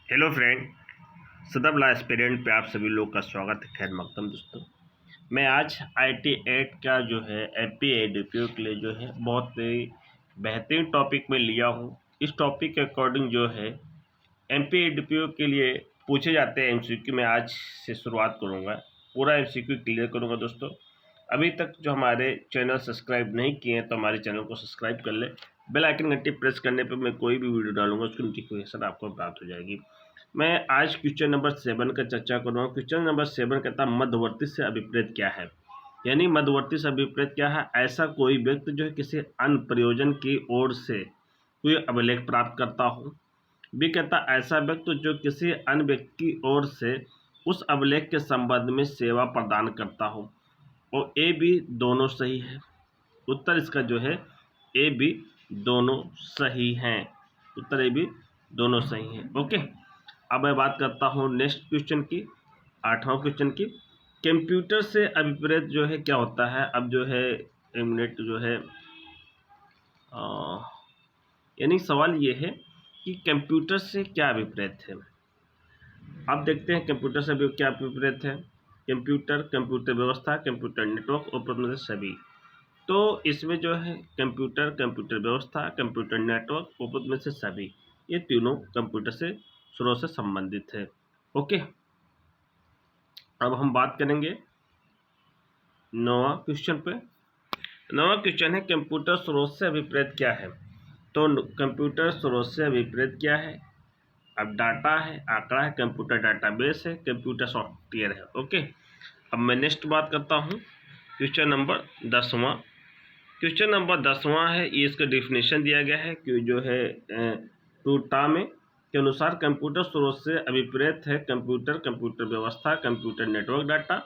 Hello friend, सदब ला aspirant पे आप सभी लोग का स्वागत है। खैर मकदम दोस्तों, मैं आज IT 8 का जो है MPADPO के लिए जो है बहुत ही बेहतरीन टॉपिक में लिया हूँ। इस टॉपिक के अकॉर्डिंग जो है MPADPO के लिए पूछे जाते हैं MCQ, मैं आज से शुरुआत करूँगा। पूरा MCQ क्लियर करूँगा दोस्तों। अभी तक जो हमारे चैनल सब्सक्राइब नहीं किए हैं तो हमारे चैनल को सब्सक्राइब कर ले। बेल आइकन घंटी प्रेस करने पर मैं कोई भी वीडियो डालूंगा उसकी नोटिफिकेशन आपको प्राप्त हो जाएगी। मैं आज क्वेश्चन नंबर 7 का चर्चा करूँगा। क्वेश्चन नंबर 7 कहता है मध्यवर्ती से अभिप्रेत क्या है। यानी मध्यवर्ती से अभिप्रेत क्या है? ऐसा कोई व्यक्ति जो है किसी अन्य प्रयोजन की ओर से कोई अभिलेख प्राप्त करता हो। बी कहता ऐसा व्यक्ति जो किसी अन्य व्यक्ति की ओर से उस अभिलेख के संबंध में सेवा प्रदान करता हो। और ए बी दोनों सही है। उत्तर इसका जो है ए बी दोनों सही हैं। उत्तर ए बी दोनों सही हैं। ओके, अब मैं बात करता हूँ नेक्स्ट क्वेश्चन की, 8वां क्वेश्चन की। कंप्यूटर से अभिप्रेत जो है क्या होता है? अब जो है एक मिनट जो है यानी सवाल ये है कि कंप्यूटर से क्या अभिप्रेत है। अब देखते हैं कंप्यूटर से भी क्या अभिप्रेत है। कंप्यूटर, कंप्यूटर व्यवस्था, कंप्यूटर नेटवर्क, उपरोक्त में से सभी। तो इसमें जो है कंप्यूटर, कंप्यूटर व्यवस्था, कंप्यूटर नेटवर्क, उपरोक्त में से सभी, ये तीनों कंप्यूटर से स्रोत से संबंधित है। ओके, अब हम बात करेंगे 9वां क्वेश्चन पे। 9वां क्वेश्चन है कंप्यूटर स्रोत से अभिप्रेत क्या है। तो कंप्यूटर स्रोत से अभिप्रेत क्या है? अब डाटा है, आंकड़ा है, कंप्यूटर डाटाबेस है, कंप्यूटर सॉफ्टवेयर है। ओके, अब मैं नेक्स्ट बात करता हूँ क्वेश्चन नंबर 10वां। क्वेश्चन नंबर 10वां है, ये इसका डिफिनेशन दिया गया है कि जो है टूटा में के अनुसार कंप्यूटर स्रोत से अभिप्रेत है कंप्यूटर, कंप्यूटर व्यवस्था, कंप्यूटर नेटवर्क डाटा,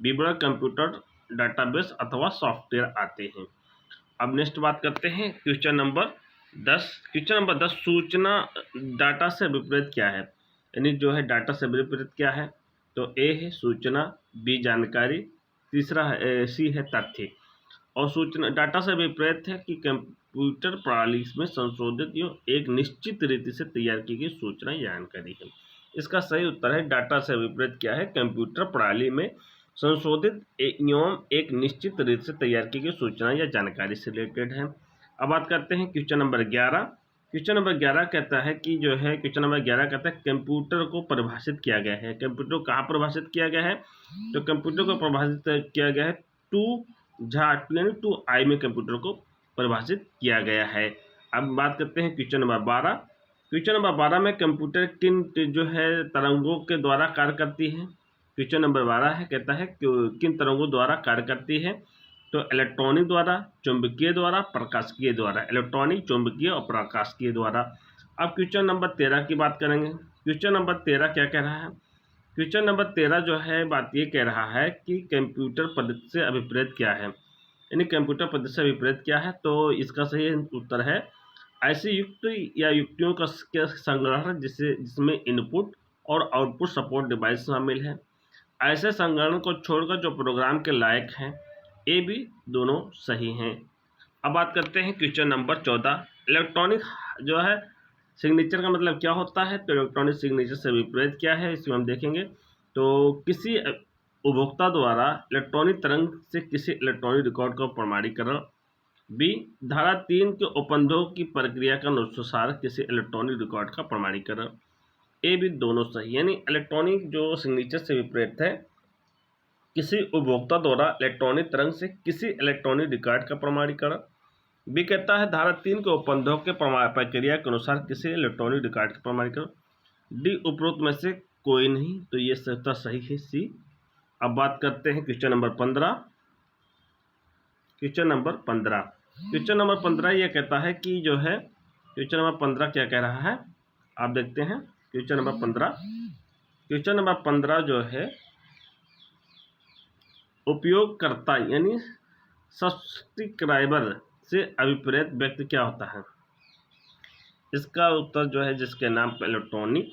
विवरण, कंप्यूटर डाटाबेस अथवा सॉफ्टवेयर आते हैं। अब नेक्स्ट बात करते हैं क्वेश्चन नंबर 10। क्वेश्चन नंबर 10, सूचना डाटा से विपरीत क्या है। यानी जो है डाटा से विपरीत क्या है? तो ए है सूचना, बी जानकारी, तीसरा है सी है तथ्य। और सूचना डाटा से विपरीत है कि कंप्यूटर प्रणाली में संशोधित या एक निश्चित रीति से तैयार की गई सूचना या जानकारी है। इसका सही उत्तर है डाटा से विपरीत क्या है? कंप्यूटर प्रणाली में संशोधित एवं एक निश्चित रीति से तैयार की गई सूचना या जानकारी से रिलेटेड है। अब बात करते हैं क्वेश्चन नंबर 11। क्वेश्चन नंबर 11 कहता है कि जो है क्वेश्चन नंबर 11 कहता है कंप्यूटर को परिभाषित किया गया है। कंप्यूटर को कहाँ परिभाषित किया गया है? तो कंप्यूटर को परिभाषित किया गया है टू आई में कंप्यूटर को परिभाषित किया गया है। अब बात करते हैं क्वेश्चन नंबर 12। क्वेश्चन नंबर 12 में कंप्यूटर किन जो है तरंगों के द्वारा कार्य करती है। क्वेश्चन नंबर 12 है, कहता है कि किन तरंगों द्वारा कार्य करती है। तो इलेक्ट्रॉनिक द्वारा, चुंबकीय द्वारा, प्रकाशिकीय द्वारा। इलेक्ट्रॉनिक, चुंबकीय और प्रकाशिकीय द्वारा। अब क्वेश्चन नंबर 13 की बात करेंगे। क्वेश्चन नंबर 13 क्या कह रहा है? क्वेश्चन नंबर 13 जो है बात ये कह रहा है कि कंप्यूटर पद्धति से अभिप्रेत क्या है। यानी कंप्यूटर पद्धति से अभिप्रेत क्या है? तो इसका सही उत्तर है ऐसी युक्ति या युक्तियों का संग्रह जिसमें इनपुट और आउटपुट सपोर्ट डिवाइस शामिल है। ऐसे संगणन को छोड़कर जो प्रोग्राम के लायक हैं। ए बी दोनों सही हैं। अब बात करते हैं क्वेश्चन नंबर 14। इलेक्ट्रॉनिक जो है सिग्नेचर का मतलब क्या होता है। तो इलेक्ट्रॉनिक सिग्नेचर से विपरीत क्या है, इसमें हम देखेंगे। तो किसी उपभोक्ता द्वारा इलेक्ट्रॉनिक तरंग से किसी इलेक्ट्रॉनिक रिकॉर्ड का प्रमाणीकरण। बी धारा 3 के उपबंधों की प्रक्रिया का अनुसार किसी इलेक्ट्रॉनिक रिकॉर्ड का प्रमाणीकरण। ए बी दोनों सही। यानी इलेक्ट्रॉनिक जो सिग्नेचर से विपरीत है किसी उपभोक्ता द्वारा इलेक्ट्रॉनिक तरंग से किसी इलेक्ट्रॉनिक रिकॉर्ड का प्रमाणीकरण। बी कहता है धारा 3 के उपबंधों के प्रक्रिया के अनुसार किसी इलेक्ट्रॉनिक रिकॉर्ड का प्रमाणीकरण। डी उपरोक्त में से कोई नहीं, तो ये उत्तर सही है सी। अब बात करते हैं question number 15। Question number 15। Question number 15 ये कहता है कि जो है क्वेश्चन नंबर 15 क्या कह रहा है, आप देखते हैं क्वेश्चन नंबर 15। क्वेश्चन नंबर 15 जो है उपयोगकर्ता यानी सब्सक्राइबर से अभिप्रेत व्यक्ति क्या होता है। इसका उत्तर जो है जिसके नाम पर इलेक्ट्रॉनिक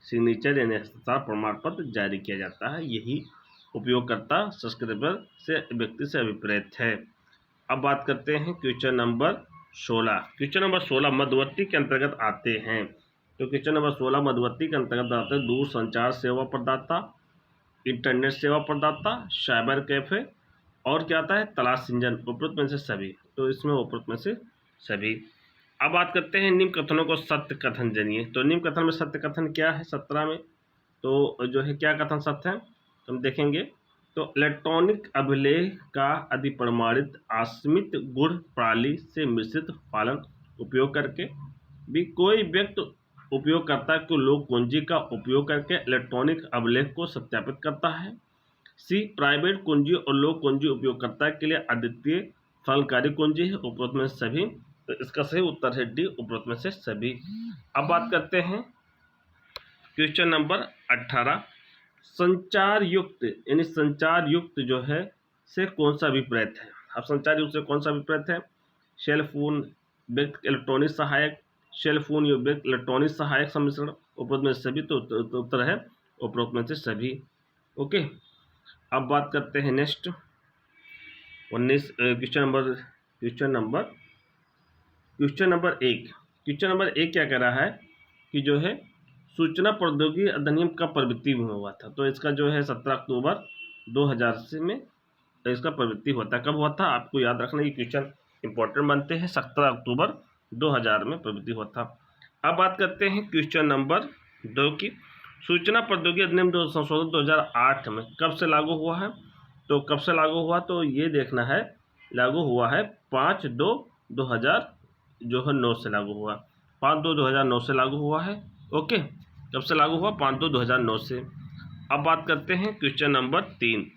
सिग्नेचर यानी हस्ताक्षर प्रमाण पत्र जारी किया जाता है, यही उपयोगकर्ता सब्सक्राइबर से व्यक्ति से अभिप्रेत है। अब बात करते हैं क्वेश्चन नंबर 16। क्वेश्चन नंबर 16 मध्यवर्ती के अंतर्गत आते हैं। तो क्वेश्चन नंबर 16 मध्यवर्ती के अंतर्गत आते हैं दूर संचार सेवा प्रदाता, इंटरनेट सेवा प्रदाता, साइबर कैफे और क्या आता है तलाश इंजन, उपरोक्त में से सभी। तो इसमें उपरोक्त में से सभी। अब बात करते हैं निम्न कथनों को सत्य कथन जानिए। तो निम्न कथन में सत्य कथन क्या है 17 में, तो जो है क्या कथन सत्य है तो हम देखेंगे। तो इलेक्ट्रॉनिक अभिलेख का अधिप्रमाणित आस्मित गुण प्रणाली से मिश्रित पालन उपयोग करके भी कोई व्यक्ति उपयोगकर्ता को लोक कुंजी का उपयोग करके इलेक्ट्रॉनिक अभिलेख को सत्यापित करता है। सी प्राइवेट कुंजी और लोक कुंजी उपयोगकर्ता के लिए अद्वितीय फलकारी कुंजी है, उपरोक्त में सभी। तो इसका सही उत्तर है डी, उपरोक्त में से सभी। अब बात करते हैं क्वेश्चन नंबर 18 संचार युक्त यानी संचार युक्त जो है से कौन सा विपरीत है। अब संचार युक्त से कौन सा विपरीत है, सेल फोन व्यक्ति इलेक्ट्रॉनिक सहायक, सेल फोन या व्यक्ति इलेक्ट्रॉनिक सहायक सम्मिश्रण, उपरोक्त में से सभी। तो उत्तर है उपरोक्त में से सभी। ओके, अब बात करते हैं नेक्स्ट 19 क्वेश्चन नंबर 1 क्या कह रहा है कि जो है सूचना प्रौद्योगिकी अधिनियम का प्रवृत्ति में हुआ था। तो इसका जो है 17 अक्टूबर 2000 से में इसका प्रवृत्ति होता है। कब हुआ था आपको याद रखना, ये क्वेश्चन इंपॉर्टेंट बनते हैं। 17 अक्टूबर 2000 में प्रवृत्ति हुआ था। अब बात करते हैं क्वेश्चन नंबर 2 की। सूचना प्रौद्योगिकी अधिनियम संशोधन 2008 में कब से लागू हुआ है। तो कब से लागू हुआ तो ये देखना है, लागू हुआ है 5/2/2009 से लागू हुआ, 5/2/2009 से लागू हुआ है। ओके, कब से लागू हुआ 5/2/2009 से। अब बात करते हैं क्वेश्चन नंबर 3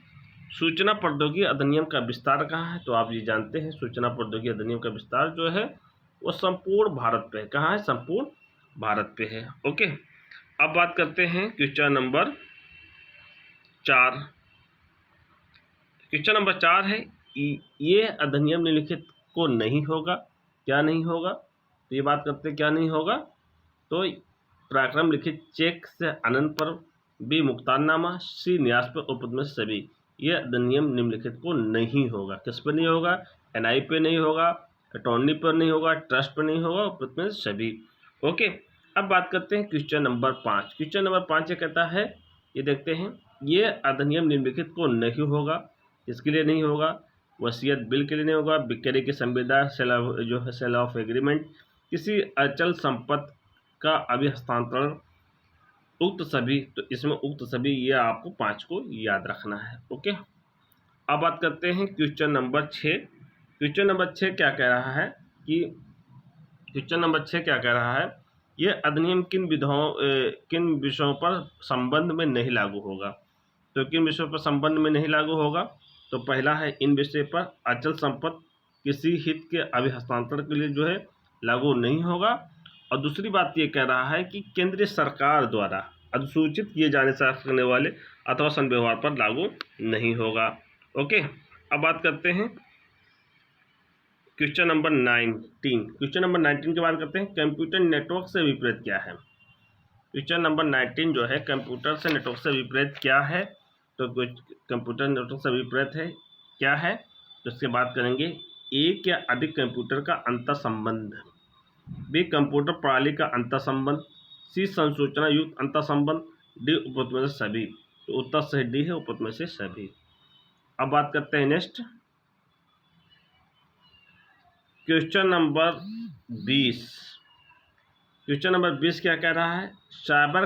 सूचना प्रौद्योगिकी अधिनियम का विस्तार कहाँ है। तो आप ये जानते हैं सूचना प्रौद्योगिकी अधिनियम का विस्तार जो है वो संपूर्ण भारत पे है। कहाँ है, संपूर्ण भारत पे है। ओके, अब बात करते हैं क्वेश्चन नंबर 4। क्वेश्चन नंबर 4 है ये अधिनियम निम्नलिखित को नहीं होगा। क्या नहीं होगा, तो ये बात करते हैं क्या नहीं होगा। तो पराक्रम लिखित चेक से आनंद पर, बी मुक्तारनामा, सी न्यास पर, उपरोक्त में सभी। ये अधिनियम निम्नलिखित को नहीं होगा। किस पर नहीं होगा, एनआई पे नहीं होगा, अटॉर्नी पर नहीं होगा, ट्रस्ट पर नहीं होगा, उपरोक्त में सभी। ओके, अब बात करते हैं क्वेश्चन नंबर 5। क्वेश्चन नंबर 5 ये कहता है, ये देखते हैं, ये अधिनियम निम्नलिखित को नहीं होगा। इसके लिए नहीं होगा, वसीयत बिल के लिए नहीं होगा, बिक्री की संविदा जो है सेल ऑफ एग्रीमेंट, किसी अचल संपत्ति का अभी हस्तांतरण, उक्त सभी। तो इसमें उक्त सभी ये आपको 5 को याद रखना है। ओके, अब बात करते हैं क्वेश्चन नंबर 6। क्वेश्चन नंबर 6 क्या कह रहा है कि ये अधिनियम किन विषयों पर संबंध में नहीं लागू होगा। तो किन विषयों पर संबंध में नहीं लागू होगा, तो पहला है इन विषय पर अचल संपत्ति किसी हित के अभी हस्तांतरण के लिए जो है लागू नहीं होगा। और दूसरी बात ये कह रहा है कि केंद्रीय सरकार द्वारा अधिसूचित किए जाने से करने वाले अथवा संव्यवहार पर लागू नहीं होगा। ओके, अब बात करते हैं क्वेश्चन नंबर 19। क्वेश्चन नंबर 19 की बात करते हैं, कंप्यूटर नेटवर्क से विपरीत क्या है। क्वेश्चन नंबर 19 जो है कंप्यूटर से नेटवर्क से विपरीत क्या है। तो कंप्यूटर नेटवर्क से विपरीत है क्या है, तो इसके बात करेंगे एक या अधिक कंप्यूटर का अंतर संबंध, बी कंप्यूटर प्रणाली का अंतर संबंध, सी संसूचना युक्त अंतर संबंध, डी उपरोक्त में से सभी। तो उत्तर सही डी है, उपरोक्त में से सभी। अब बात करते हैं next question number 20। Question number 20 क्या कह रहा है, साइबर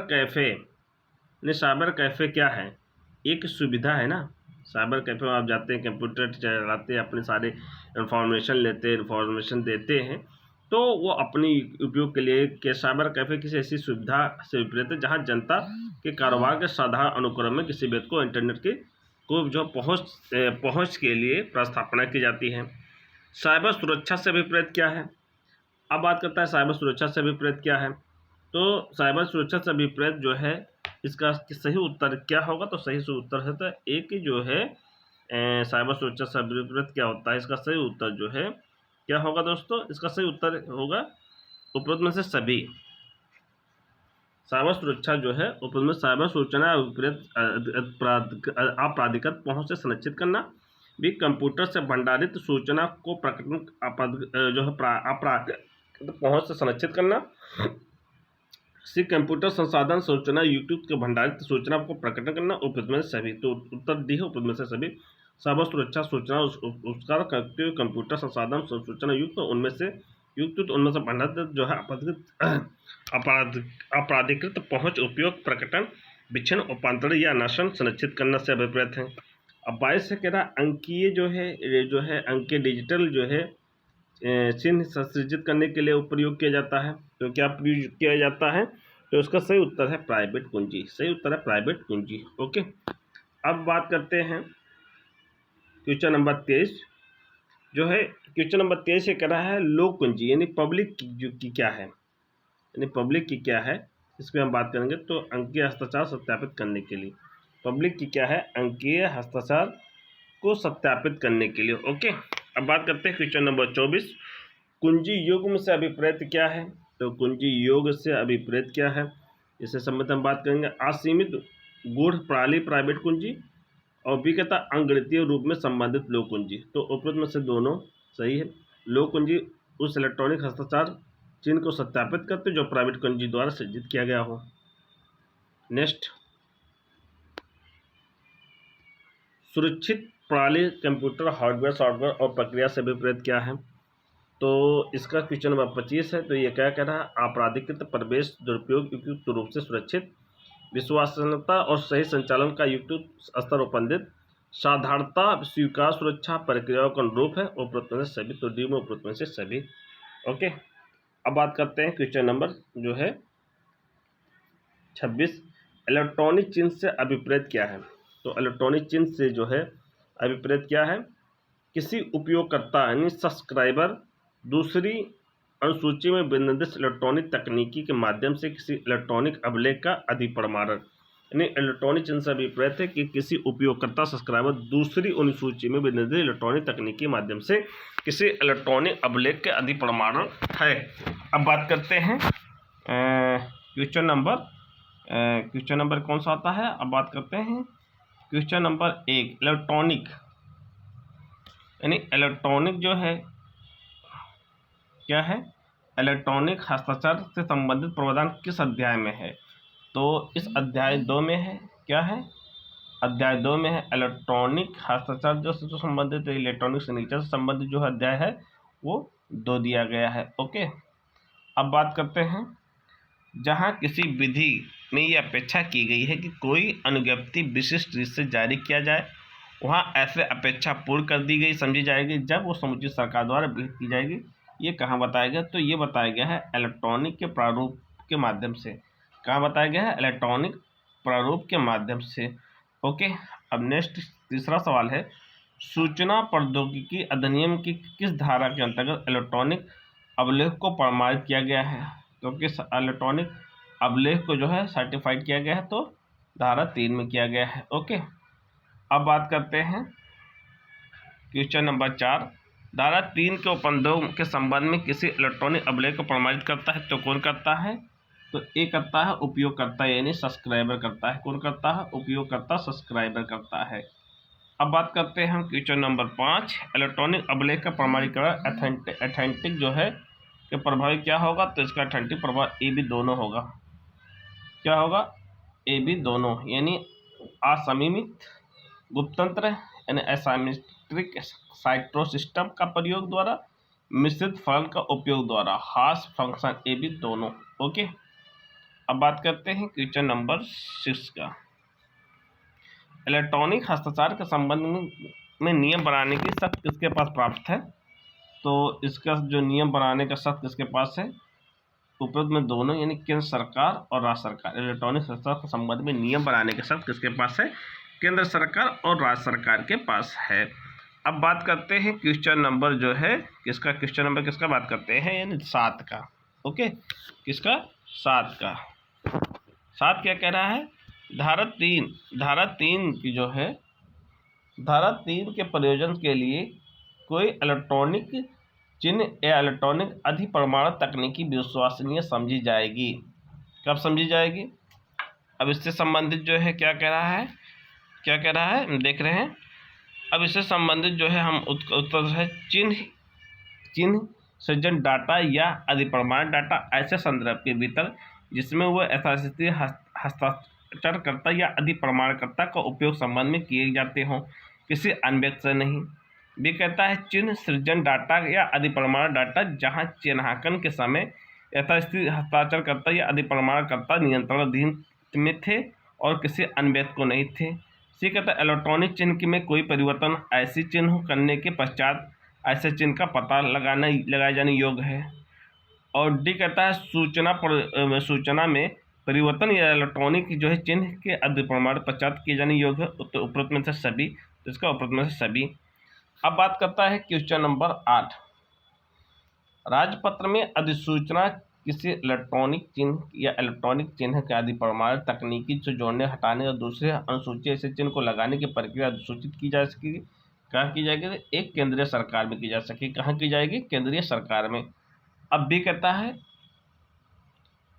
कैफे क्या है, एक सुविधा है ना। साइबर कैफे में आप जाते हैं, कंप्यूटर चलाते हैं, अपने सारे इन्फॉर्मेशन लेते हैं, इन्फॉर्मेशन देते हैं, तो वो अपनी उपयोग के लिए के साइबर कैफे किसी ऐसी सुविधा से विपरीत है जहां जनता के कारोबार के साधारण अनुक्रम में किसी व्यक्ति को इंटरनेट के को जो पहुंच के लिए प्रस्थापना की जाती है। साइबर सुरक्षा से विपरीत क्या है। अब बात करता है साइबर सुरक्षा से विपरीत क्या है। तो साइबर सुरक्षा से विपरीत जो है इसका सही उत्तर क्या होगा, तो सही उत्तर है तो एक जो है साइबर सुरक्षा से विपरीत क्या होता है, इसका सही उत्तर जो है क्या होगा दोस्तों, इसका सही उत्तर होगा उपरोक्त में से सभी। साइबर सुरक्षा जो है उपरोक्त में साइबर सूचना विपरीत आपराधिकत पहुंच से सुनिश्चित करना, भी कंप्यूटर से भंडारित सूचना को प्रकटन जो है अपराधिक पहुंच से सुनिश्चित करना, किसी कंप्यूटर संसाधन सूचना यूट्यूब के भंडारित सूचना को प्रकटन करना, उपयुक्त में से सभी। तो उत्तर डी है उपयुक्त में से सभी। साइबर सुरक्षा सूचना उपकार करते हुए कंप्यूटर संसाधन सूचना युक्त उनमें से भंडारित जो है अपराधिकृत पहुंच, उपयोग, प्रकटन, विच्छिन्न, उपांतरण या नाशन सुनिश्चित करना से अभिप्रेत है। अब 22 से कह रहा अंकीय जो है अंकीय डिजिटल जो है चिन्ह सृजित करने के लिए प्रयोग किया जाता है। तो क्या प्रयोग किया जाता है? तो उसका सही उत्तर है प्राइवेट कुंजी। सही उत्तर है प्राइवेट कुंजी। ओके, अब बात करते हैं क्वेश्चन नंबर 23 जो है। क्वेश्चन नंबर 23 ये कह रहा है लोक कुंजी यानी पब्लिक की क्या है, यानी पब्लिक की क्या है, इस पर हम बात करेंगे। तो अंकीय हस्ताक्षर सत्यापित करने के लिए पब्लिक की क्या है, अंकीय हस्ताक्षर को सत्यापित करने के लिए। ओके, अब बात करते हैं क्वेश्चन नंबर 24 कुंजी युग्म से अभिप्रेत क्या है। तो कुंजी योग से अभिप्रेत क्या है, इससे संबंधित हम बात करेंगे। असीमित गूढ़ प्रणाली प्राइवेट कुंजी और बी कहता अंगणितीय रूप में संबंधित लोक कुंजी। तो उपरोक्त में से दोनों सही है। लोक कुंजी उस इलेक्ट्रॉनिक हस्ताक्षर चिन्ह को सत्यापित करते जो प्राइवेट कुंजी द्वारा सृजित किया गया हो। नेक्स्ट, सुरक्षित प्रणाली कंप्यूटर हार्डवेयर सॉफ्टवेयर और प्रक्रिया से विपरीत क्या है। तो इसका क्वेश्चन नंबर 25 है। तो ये क्या कह रहा है, आपराधिकृत प्रवेश दुरुपयोग उपयुक्त रूप से सुरक्षित, विश्वसनीयता और सही संचालन का युक्त स्तर उपंदित, साधारणता, स्वीकार, सुरक्षा, प्रक्रियाओं का अनुरूप है, उपरोक्त में से सभी। तो डी में उपरोक्त में से सभी। ओके, अब बात करते हैं क्वेश्चन नंबर जो है 26 इलेक्ट्रॉनिक चिन्ह से अभिप्रेत क्या है। तो इलेक्ट्रॉनिक चिन्ह से जो है अभिप्रेत क्या है, किसी उपयोगकर्ता यानी सब्सक्राइबर दूसरी अनुसूची में निर्दिष्ट इलेक्ट्रॉनिक तकनीकी के माध्यम से किसी इलेक्ट्रॉनिक अभिलेख का अधिप्रमाणन, यानी इलेक्ट्रॉनिक चिन्ह से अभिप्रेत है कि किसी उपयोगकर्ता सब्सक्राइबर दूसरी अनुसूची में निर्दिष्ट इलेक्ट्रॉनिक तकनीकी के माध्यम से किसी इलेक्ट्रॉनिक अभिलेख के अधिप्रमाणन है। अब बात करते हैं क्वेश्चन नंबर कौन सा आता है। अब बात करते हैं क्वेश्चन नंबर 1 इलेक्ट्रॉनिक, यानी इलेक्ट्रॉनिक जो है क्या है, इलेक्ट्रॉनिक हस्ताक्षर से संबंधित प्रावधान किस अध्याय में है। तो इस अध्याय 2 में है। क्या है, अध्याय 2 में है इलेक्ट्रॉनिक हस्ताक्षर जो संबंधित इलेक्ट्रॉनिक सिग्नेचर से संबंधित जो अध्याय है वो 2 दिया गया है। ओके, अब बात करते हैं जहां किसी विधि में ये अपेक्षा की गई है कि कोई अनुज्ञप्ति विशिष्ट रीत से जारी किया जाए, वहां ऐसे अपेक्षा पूर्ण कर दी गई समझी जाएगी जब वो समुचित सरकार द्वारा विहित की जाएगी। ये कहाँ बताया गया, तो ये बताया गया है इलेक्ट्रॉनिक के प्रारूप के माध्यम से। कहाँ बताया गया है, इलेक्ट्रॉनिक प्रारूप के माध्यम से। ओके, अब नेक्स्ट तीसरा सवाल है सूचना प्रौद्योगिकी अधिनियम की किस धारा के अंतर्गत इलेक्ट्रॉनिक अभिलेख को प्रमाणित किया गया है। तो किस इलेक्ट्रॉनिक अभिलेख को जो है सर्टिफाइड किया गया है, तो धारा 3 में किया गया है। ओके, अब बात करते हैं क्वेश्चन नंबर 4 धारा 3 के उपबंधों के संबंध में किसी इलेक्ट्रॉनिक अभिलेख को प्रमाणित करता है तो कौन करता है। तो ए करता है उपयोगकर्ता यानी सब्सक्राइबर करता है। कौन करता है, उपयोगकर्ता सब्सक्राइबर करता है। अब बात करते हैं हम क्वेश्चन नंबर 5 इलेक्ट्रॉनिक अभिलेख का प्रमाणीकरण अथेंटिक जो है कि प्रभावी क्या होगा। तो इसका अथेंटिक प्रभाव ए बी दोनों होगा। क्या होगा, ए बी दोनों, यानी असमीमित गुप्ततंत्र यानी एसाइमेट्रिक साइट्रोसिस्टम का प्रयोग द्वारा, मिश्रित फलन का उपयोग द्वारा, हाश फंक्शन ए बी दोनों। ओके, अब बात करते हैं क्वेश्चन नंबर 6 का इलेक्ट्रॉनिक हस्ताक्षर के संबंध में नियम बनाने की शक्ति किसके पास प्राप्त है। तो इसका जो नियम बनाने का शक्ति किसके पास है, उपरोक्त में दोनों यानी केंद्र सरकार और राज्य सरकार। इलेक्ट्रॉनिक हस्ताक्षर के संबंध में नियम बनाने का शक्ति किसके पास है, केंद्र सरकार और राज्य सरकार के पास है। अब बात करते हैं क्वेश्चन नंबर जो है किसका, क्वेश्चन नंबर किसका बात करते हैं, यानी 7 का। ओके, किसका, 7 का। 7 क्या कह रहा है, धारा 3 की जो है धारा 3 के प्रयोजन के लिए कोई इलेक्ट्रॉनिक चिन्ह या इलेक्ट्रॉनिक अधिप्रमाण तकनीकी विश्वसनीय समझी जाएगी। कब समझी जाएगी। अब इससे संबंधित जो है क्या कह रहा है, क्या कह रहा है देख रहे हैं। अब इससे संबंधित जो है हम उत्तर है चिन्ह सृजन डाटा या अधिप्रमाण डाटा ऐसे संदर्भ के भीतर जिसमें वह यथास्थिति हस्ताक्षरकर्ता या अधिप्रमाणकर्ता का उपयोग संबंध में किए जाते हों, किसी अन्य व्यक्ति से नहीं। बी कहता है चिन्ह सृजन डाटा या अधिप्रमाण डाटा जहां चिन्हांकन के समय यथास्थिति हस्ताक्षरकर्ता या अधिप्रमाणकर्ता नियंत्रणाधीन में थे और किसी अन्य व्यक्ति को नहीं थे। सी कहता है इलेक्ट्रॉनिक चिन्ह में कोई परिवर्तन ऐसी चिन्ह करने के पश्चात ऐसे चिन्ह का पता लगाए जाने योग्य है। और डी कहता है सूचना में परिवर्तन या इलेक्ट्रॉनिक जो है चिन्ह के अधिप्रमाण पश्चात किए जाने योग्य है। तो उपरोक्त में से सभी, तो इसका उपरोक्त में से सभी। अब बात करता है क्वेश्चन नंबर 8। राजपत्र में अधिसूचना किसी इलेक्ट्रॉनिक चिन्ह या इलेक्ट्रॉनिक चिन्ह के अधिप्रमाण तकनीकी से जोड़ने, हटाने और दूसरे अनुसूची ऐसे चिन्ह को लगाने की प्रक्रिया अधिसूचित की जा सकेगी। कहाँ की जाएगी? एक केंद्रीय सरकार में की जा सकेगी। कहाँ की जाएगी? केंद्रीय सरकार में। अब बी कहता है,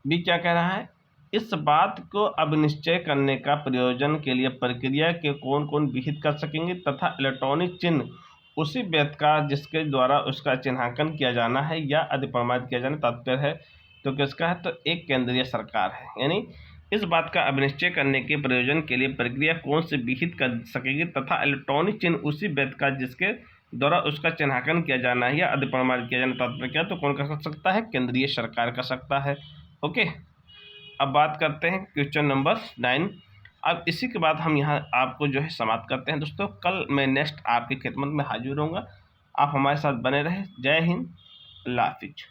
बी क्या कह रहा है? इस बात को अब निश्चय करने का प्रयोजन के लिए प्रक्रिया के कौन कौन विहित कर सकेंगे तथा इलेक्ट्रॉनिक चिन्ह उसी व्यक्ति का जिसके द्वारा उसका चिन्हांकन किया जाना है या अधिप्रमाणित किया जाना तात्पर्य है। तो किसका है? तो एक केंद्रीय सरकार है। यानी इस बात का अब निश्चय करने के प्रयोजन के लिए प्रक्रिया कौन से विहित कर सकेगी तथा इलेक्ट्रॉनिक चिन्ह उसी व्यक्ति का जिसके द्वारा उसका चिन्हांकन किया जाना है या अधिप्रमाणित किया जाना तात्पर्य क्या? तो कौन कर सकता है? केंद्रीय सरकार कर सकता है। ओके, अब बात करते हैं क्वेश्चन नंबर 9। अब इसी के बाद हम यहाँ आपको जो है समाप्त करते हैं। दोस्तों कल मैं नेक्स्ट आपकी खिदमत में हाजिर रहूँगा। आप हमारे साथ बने रहे। जय हिंद, अल्लाह हाफिज।